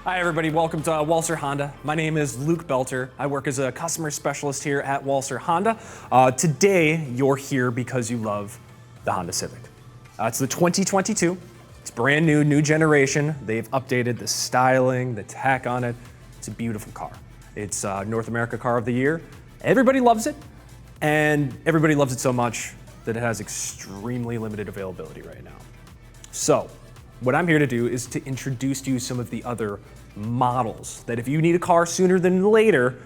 Hi everybody, welcome to Walser Honda. My name is Luke Belter. I work as a customer specialist here at Walser Honda. Today, you're here because you love the Honda Civic. It's the 2022. It's brand new, new generation. They've updated the styling, the tech on it. It's a beautiful car. It's North America Car of the Year. Everybody loves it, and everybody loves it so much that it has extremely limited availability right now. So, what I'm here to do is to introduce to you some of the other models that if you need a car sooner than later,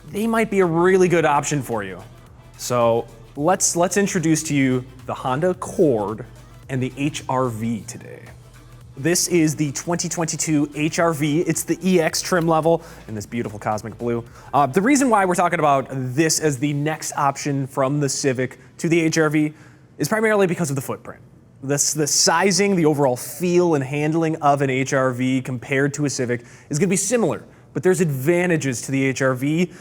they might be a really good option for you. So let's introduce to you the Honda Accord and the HR-V today. This is the 2022 HR-V. It's the EX trim level in this beautiful cosmic blue. The reason why we're talking about this as the next option from the Civic to the HR-V is primarily because of the footprint. The sizing, the overall feel and handling of an HR-V compared to a Civic is going to be similar, but there's advantages to the HR-V.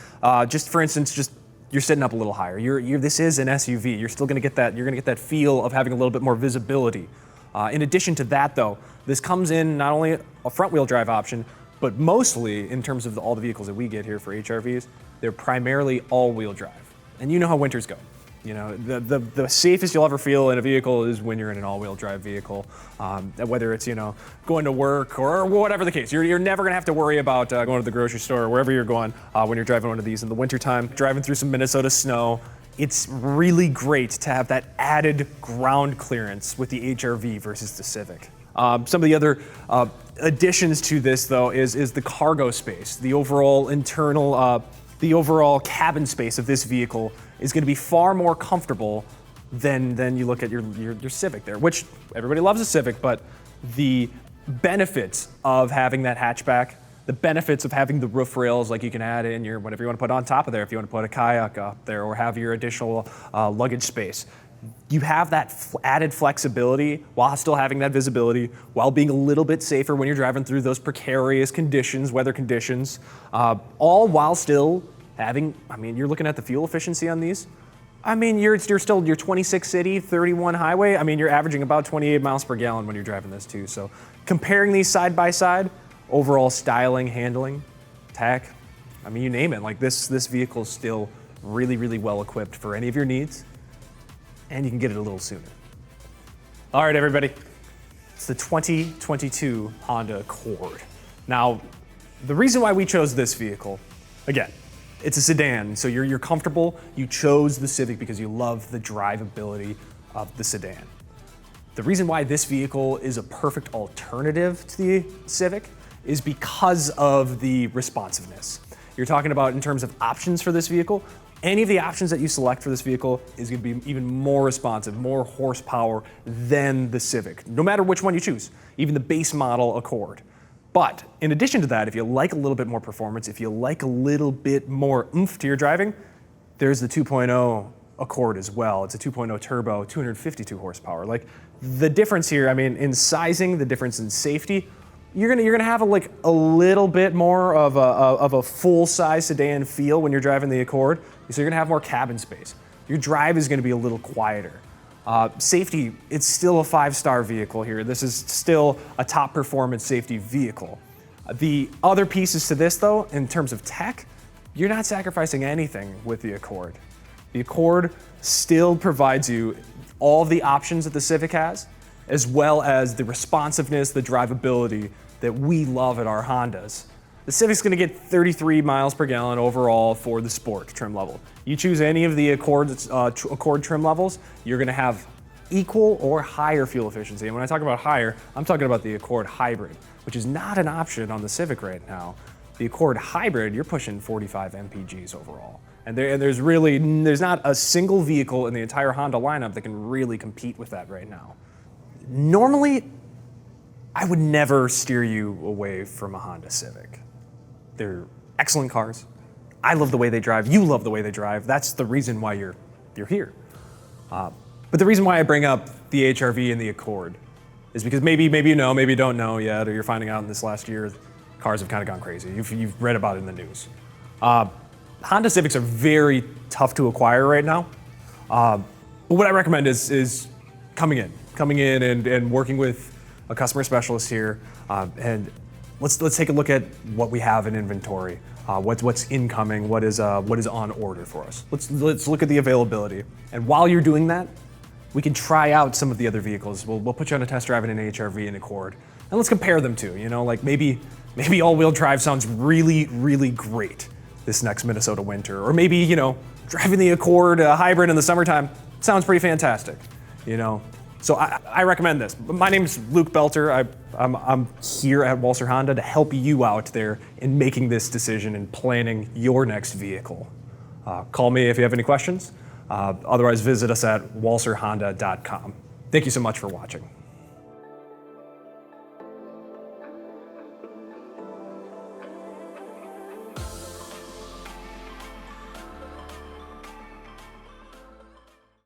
Just for instance, you're sitting up a little higher. This is an SUV. You're still going to get that. You're going to get that feel of having a little bit more visibility. In addition to that, though, this comes in not only a front-wheel drive option, but mostly in terms of all the vehicles that we get here for HR-Vs, they're primarily all-wheel drive. And you know how winters go. You know, the safest you'll ever feel in a vehicle is when you're in an all-wheel drive vehicle, whether it's, going to work or whatever the case. You're never gonna have to worry about going to the grocery store or wherever you're going when you're driving one of these in the wintertime, driving through some Minnesota snow. It's really great to have that added ground clearance with the HR-V versus the Civic. Some of the other additions to this, though, is the cargo space, the overall internal, the overall cabin space of this vehicle is going to be far more comfortable than you look at your Civic there, which everybody loves a Civic, but the benefits of having that hatchback, the benefits of having the roof rails, like you can add in your whatever you want to put on top of there, if you want to put a kayak up there or have your additional luggage space. You have that added flexibility while still having that visibility, while being a little bit safer when you're driving through those precarious conditions, weather conditions, all while still having, you're looking at the fuel efficiency on these. You're still your 26 city, 31 highway. You're averaging about 28 miles per gallon when you're driving this too. So comparing these side by side, overall styling, handling, tech, you name it. Like this vehicle is still really, really well equipped for any of your needs, and you can get it a little sooner. All right, everybody. It's the 2022 Honda Accord. Now, the reason why we chose this vehicle, again, it's a sedan, so you're comfortable. You chose the Civic because you love the drivability of the sedan. The reason why this vehicle is a perfect alternative to the Civic is because of the responsiveness. You're talking about in terms of options for this vehicle. Any of the options that you select for this vehicle is going to be even more responsive, more horsepower than the Civic, no matter which one you choose, even the base model Accord. But in addition to that, if you like a little bit more performance, if you like a little bit more oomph to your driving, there's the 2.0 Accord as well. It's a 2.0 turbo, 252 horsepower. Like the difference here, in sizing, the difference in safety, you're gonna have a little bit more of a full-size sedan feel when you're driving the Accord. So you're gonna have more cabin space. Your drive is gonna be a little quieter. Safety, it's still a 5-star vehicle here. This is still a top performance safety vehicle. The other pieces to this though, in terms of tech, you're not sacrificing anything with the Accord. The Accord still provides you all the options that the Civic has, as well as the responsiveness, the drivability that we love at our Hondas. The Civic's gonna get 33 miles per gallon overall for the Sport trim level. You choose any of the Accord trim levels, you're gonna have equal or higher fuel efficiency. And when I talk about higher, I'm talking about the Accord Hybrid, which is not an option on the Civic right now. The Accord Hybrid, you're pushing 45 mpgs overall. And there's not a single vehicle in the entire Honda lineup that can really compete with that right now. Normally, I would never steer you away from a Honda Civic. They're excellent cars. I love the way they drive. You love the way they drive. That's the reason why you're here. But the reason why I bring up the HR-V and the Accord is because maybe you know, maybe you don't know yet, or you're finding out in this last year, cars have kind of gone crazy. You've read about it in the news. Honda Civics are very tough to acquire right now. But what I recommend is coming in and working with a customer specialist here and let's take a look at what we have in inventory, what's incoming, what is on order for us. Let's look at the availability. And while you're doing that, we can try out some of the other vehicles. We'll put you on a test drive in an HRV and Accord, and let's compare them too. You know, like maybe all-wheel drive sounds really, really great this next Minnesota winter, or maybe, you know, driving the Accord hybrid in the summertime sounds pretty fantastic. You know, so I recommend this. My name is Luke Belter. I'm here at Walser Honda to help you out there in making this decision and planning your next vehicle. Call me if you have any questions. Otherwise, visit us at walserhonda.com. Thank you so much for watching.